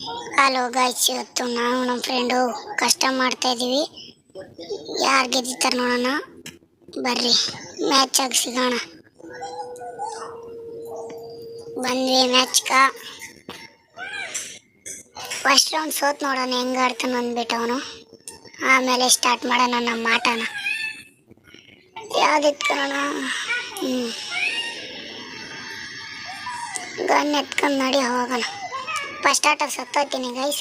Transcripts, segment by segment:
Hello guys, ಇವತ್ತು ನಾವು ನಮ್ಮ ಫ್ರೆಂಡು ಕಷ್ಟ ಮಾಡ್ತಾ ಇದ್ದೀವಿ. ಯಾರು ಗೆದ್ದಿರ್ತಾರೆ ನೋಡೋಣ ಬರ್ರಿ. ಮ್ಯಾಚ್ ಆಗಿ ಸಿಗೋಣ. ಬಂದ್ವಿ ಮ್ಯಾಚ್ಗ. ಫಸ್ಟ್ ರೌಂಡ್ ಸೋತ್ ನೋಡೋಣ ಹೆಂಗೆ ಆಡ್ತಾನೆ ಅಂದ್ಬಿಟ್ಟು ಅವನು. ಆಮೇಲೆ ಸ್ಟಾರ್ಟ್ ಮಾಡೋಣ ನಮ್ಮ ಆಟನ. ಯಾವ್ದು ಎತ್ಕೊಳ್ಳೋಣ? ಗನ್ ಎತ್ಕೊಂಡು ನಡಿ ಹೋಗೋಣ. ಫಸ್ಟ್ ಆಟ ಸತ್ತೋಗ್ತೀನಿ ಗೈಸ್.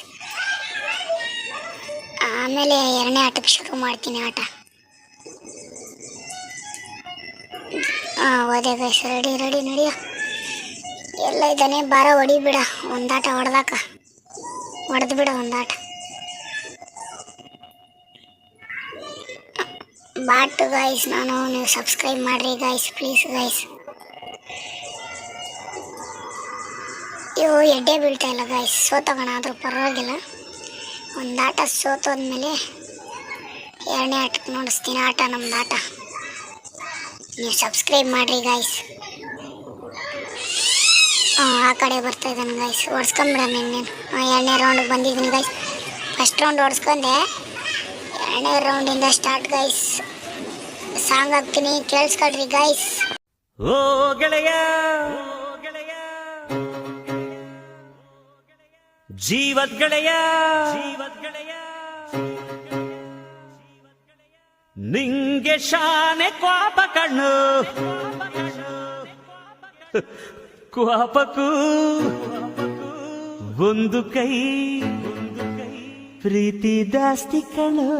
ಆಮೇಲೆ ಎರಡನೇ ಆಟಕ್ಕೆ ಶುರು ಮಾಡ್ತೀನಿ ಆಟ. ಹೋದೆ ಗೈಸ್. ರೆಡಿ ನಡಿಯ. ಎಲ್ಲ ಇದ್ದಾನೆ, ಬಾರ ಹೊಡಿಬಿಡ. ಒಂದಾಟ ಹೊಡೆದು ಬಿಡ ಒಂದಾಟ. ಬಾಟ್ ಗೈಸ್ ನೀವು ಸಬ್ಸ್ಕ್ರೈಬ್ ಮಾಡ್ರಿ ಗೈಸ್, ಪ್ಲೀಸ್ ಗೈಸ್. ಇವು ಎಡ್ಡೆ ಬೀಳ್ತಾ ಇಲ್ಲ ಗೈಸ್. ಸೋತೋಗೋಣ, ಆದರೂ ಪರವಾಗಿಲ್ಲ. ಒಂದಾಟ ಸೋತೋದ್ಮೇಲೆ ಎರಡನೇ ಆಟಕ್ಕೆ ನೋಡಿಸ್ತೀನಿ ಆಟ, ನಮ್ದು ಆಟ. ನೀವು ಸಬ್ಸ್ಕ್ರೈಬ್ ಮಾಡಿರಿ ಗೈಸ್. ಆ ಕಡೆ ಬರ್ತಾ ಇದ್ದಾನೆ ಗೈಸ್. ಓಡಿಸ್ಕೊಂಬಿಡೋಣ ಇನ್ನೇನು. ಎರಡನೇ ರೌಂಡಿಗೆ ಬಂದಿದ್ದೀನಿ ಗೈಸ್. First round ಓಡಿಸ್ಕೊಂಡೆ. ಎರಡನೇ ರೌಂಡಿಂದ ಸ್ಟಾರ್ಟ್ ಗೈಸ್. ಸಾಂಗ್ ಹಾಕ್ತೀನಿ, ಕೇಳಿಸ್ಕೊಳ್ರಿ ಗೈಸ್. ಓ ಗೆಳೆಯ ಜೀವದ್ ಗೆಳೆಯ, ನಿಂಗೆ ಶಾನೆ ಕ್ವಾಪ ಕಣ್ಣು. ಕ್ವಾಪಕ್ಕೂ ಒಂದು ಕೈ ಪ್ರೀತಿ ಜಾಸ್ತಿ ಕಣ್ಣು.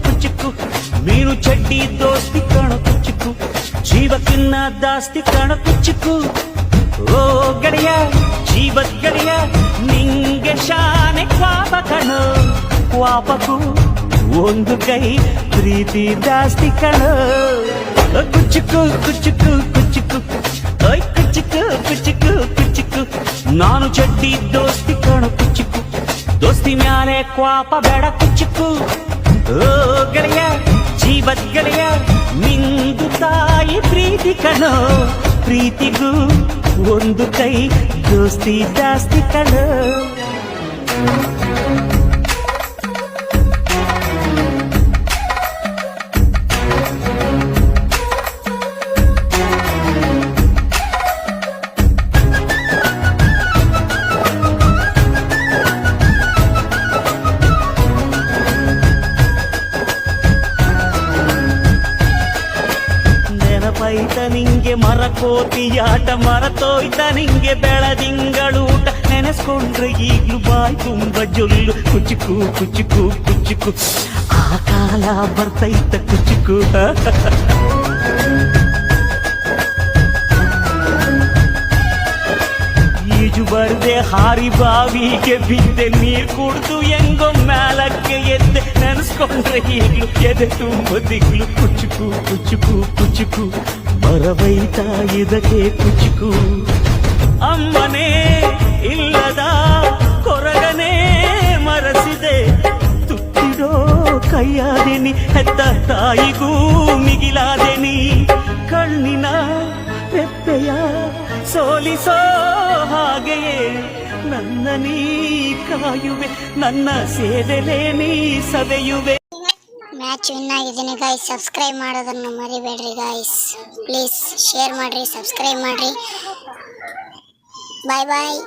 ಕುಚ್ಚುಕು ಮೀನು ಚಡ್ಡಿ ದೋಸ್ತಿ ಕಣ ಕುಚ್ಚುಕು, ಜೀವಕ್ಕಿನ್ನ ದಾಸ್ತಿ ಕಣ ಕುಚ್ಚುಕು. ಓ ಗೆಳೆಯ ಜೀವದ್ ಗೆಳೆಯ, ನಿಂಗೆ ಶಾನೆ ಕ್ವಾಪ ಕಣ. ಕ್ವಾಪಕ್ಕೂ ಒಂದು ಕೈ ಪ್ರೀತಿ ಜಾಸ್ತಿ ಕಣ. ಕುಚ್ಚುಕು ಓಯ್ ಕುಚ್ಚುಕು. ನಾನು ಚಡ್ಡಿ ದೋಸ್ತಿ ಕಣ ಕುಚ್ಚುಕು, ದೋಸ್ತಿ ಮ್ಯಾಲೆ ಕ್ವಾಪ ಬೇಡ ಕುಚ್ಚುಕು. ಓ ಗೆಳೆಯ ಜೀವದ್ ಗೆಳೆಯ, ನಿಂದು ತಾಯಿ ಪ್ರೀತಿ ಕಣೋ. ಪ್ರೀತಿಗೂ ಒಂದು ಕೈ ದೋಸ್ತಿ ಜಾಸ್ತಿ ಕಣೋ. ನೆನಪೈತ ನಿಂಗೆ ಮರಕೋತಿಯಾಟ, ಮರತೋಯ್ತ ನಿಂಗೆ ಬೆಳದಿಂಗಳೂಟ. ನೆನೆಸ್ಕೊಂಡ್ರೆ ಈಗ್ಲೂ ಬಾಯ್ ತುಂಬ ಜೊಲ್ಲು. ಕುಚ್ಚುಕು ಆ ಕಾಲ ಬರ್ತೈತ ಕುಚ್ಚುಕು. ಈಜು ಬರ್ದೆ ಹಾರಿ ಬಾವಿಗೆ ಬಿದ್ದೆ, ನೀರ್ ಕುಡ್ದು ಹೆಂಗೋ ಮ್ಯಾಲಕ್ಕೆ ಎದ್ದೆ. ನೆನೆಸ್ಕೊಂಡ್ರೆ ಈಗ್ಲೂ ಎದೆ ತುಂಬ ದಿಗ್ಲು. ಕುಚ್ಚುಕು ಮರವೈತ ಇದಕ್ಕೆ ಕುಚ್ಚುಕು. ಅಮ್ಮನೇ ಇಲ್ಲದ ಕೊರಗನೇ ಮರಸಿದೆ, ತುತ್ತಿಡೋ ಕೈಯಾದೆನಿ. ಹೆತ್ತ ತಾಯಿಗೂ ಮಿಗಿಲಾದೆನಿ. ಕಣ್ಣಿನ ರೆಪ್ಪೆಯ ಸೋಲಿಸೋ ಹಾಗೆಯೇ ನನ್ನ ನೀ ಕಾಯುವೆ, ನನ್ನ ಸೇವೆಲೇ ನೀ ಸವೆಯುವೆ. ಮ್ಯಾಚ್ ವಿನ್ ಆಗಿದ್ದೀನಿ ಗೈಸ್. ಸಬ್ಸ್ಕ್ರೈಬ್ ಮಾಡೋದನ್ನು ಮರಿಬೇಡ್ರಿ ಗೈಸ್, ಪ್ಲೀಸ್ ಶೇರ್ ಮಾಡಿರಿ, ಸಬ್ಸ್ಕ್ರೈಬ್ ಮಾಡಿರಿ. ಬಾಯ್.